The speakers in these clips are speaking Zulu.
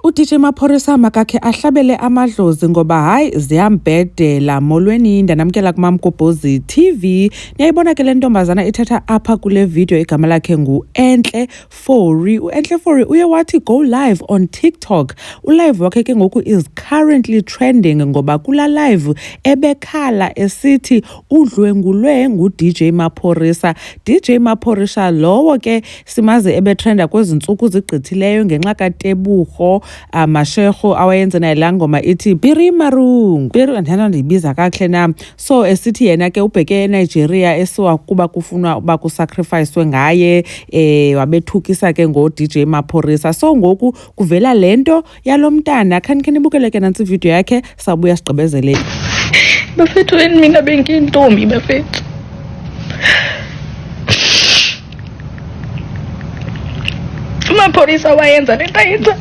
uDJ Maphorisa makakhe ahlabele amadlozi ngoba hayi ziyambhedela. Molweni ndanamkela kuMamgobhozi TV. Niyayibona ke le ntombazana ithetha apha kule video igama lakhe nguEnhle Fourie. uEnhle Fourie uye wathi go live on TikTok. Ulive wakhe ke ngoku is currently trending ngoba kula live ebekhala esithi udlwengulwe nguDJ Maphorisa. DJ Maphorisa lowo ke simaze ebetrenda kwezi ntsuku zigqithileyo ngenxa kaTebogo Mashego awayenze naye la ngoma ithi Biri Marung. Biri andithanda ndiyibiza kakuhle na. So esithi yena ke ubheke eNigeria esiwa kuba kufunwa uba kusacrificewe ngaye wabethukisa ke ngo-DJ Maphorisa. So ngoku kuvela lento yalomntana. Khanike nibukele ke nantsi video yakhe sabuya sigqibezele. Bafethu mina bengiyintombi bafethu. Maphorisa wayenza lento ayenza.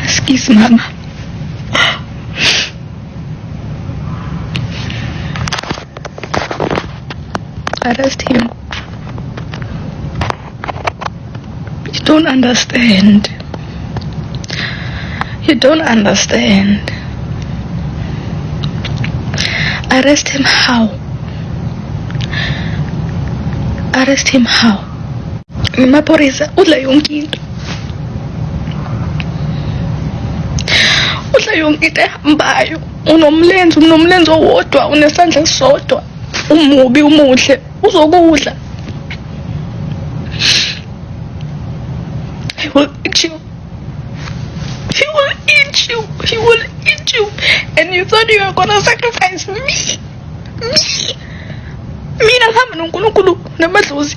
Excuse mama. Arrest him. You don't understand. You don't understand. Arrest him how? Arrest him how? Maphorisa udla yonke into. Udla yonke into ehambayo. Unomlenze owodwa, unesandla esodwa. Umubi umuhle uzokudla. He will eat you. He will eat you. He will eat you. And you thought you were gonna sacrifice me. Mina ngihamba noNkulunkulu namadlozi.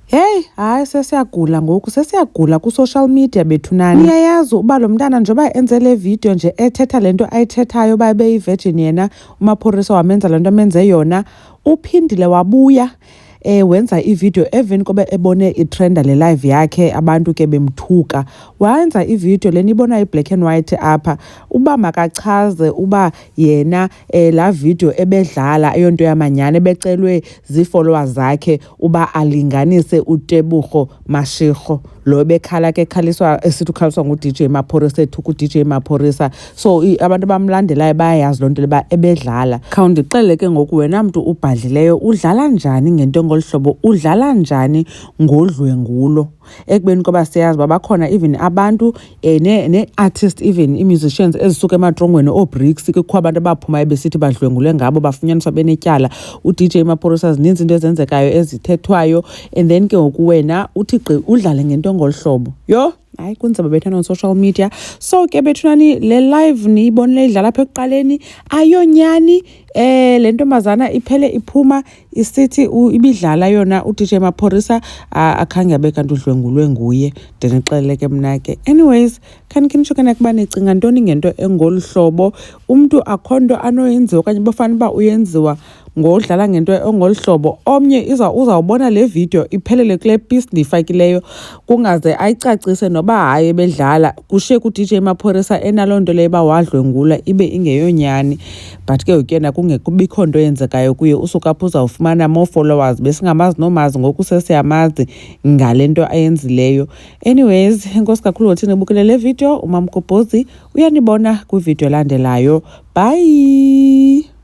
Hey, hayi sesiyagula ngoku sesiyagula ku social media bethunani. Niyayazi uba lo mntana njengoba enze le video nje ethetha lento ayithethayo babe yi-virgin yena uMaphorisa wamenza lento amenze yona uphindile wabuya wenza ivideo even kobe ebone itrenda le live yakhe abantu ke bemthuka. Wenza ivideo lenibona i-black and white apha uba makachaze uba yena la video ebedlala eyonto yamanyana ebecelwe zi-followers zakhe uba alinganise uTebogo Mashego lo bekhala ke khaliswa esithi ukhaliswa nguDJ Maphorisa ethuka uDJ Maphorisa. So abantu bamlandelayo bayayazi lonto leba ebedlala. Khawundixele ke ngoku wena mntu ubhadlileyo udlala njani ngento ngolhlobo, udlala njani ngodlwengulo ekubeni koba siyazi babakhona even abantu ne-artist even i-musicians ezisuka ematrongweni oBricks kukho abantu abaphuma besithi badlwengule ngabo bafunyaniswa benetyala. uDJ Maphorisa zininzi into ezenzekayo ezithethwayo and then ke ngoku wena uthi gqi udlale ngento ngolhlobo. Yo hayi kunzima bethana on social media. So ke bethunani le live niyibonile idlala apha ekuqaleni ayonyani le ntombazana iphele iphuma isithi ibidlala yona uDJ Maphorisa akhange abe kanti udlwengulwe nguye. Ndinixelele ke mna ke anyways khanike nishokana kuba nicinga ntoni ngento engolhlobo umuntu akhonto anoyenziwa okanye bafana uba uyenziwa ngodlala ngento engolhlobo omnye uzawubona le video iphelele kule piece ndifakileyo kungaze ayicacise noba hayi bedlala kushiye kuDJ Maphorisa enalo nto leyo bawadlwengula ibe ingeyonyani. But ke ukena kungekubikho nto yenzekayo kuye usuka apho uzawufumana more followers besingamazi nomazi ngoku sesiyamazi ngalento ayenzileyo. Anyways enkosi kakhulu wothini ubukele le video uMamgobhozi uyanibona kwivideo landelayo. Bye.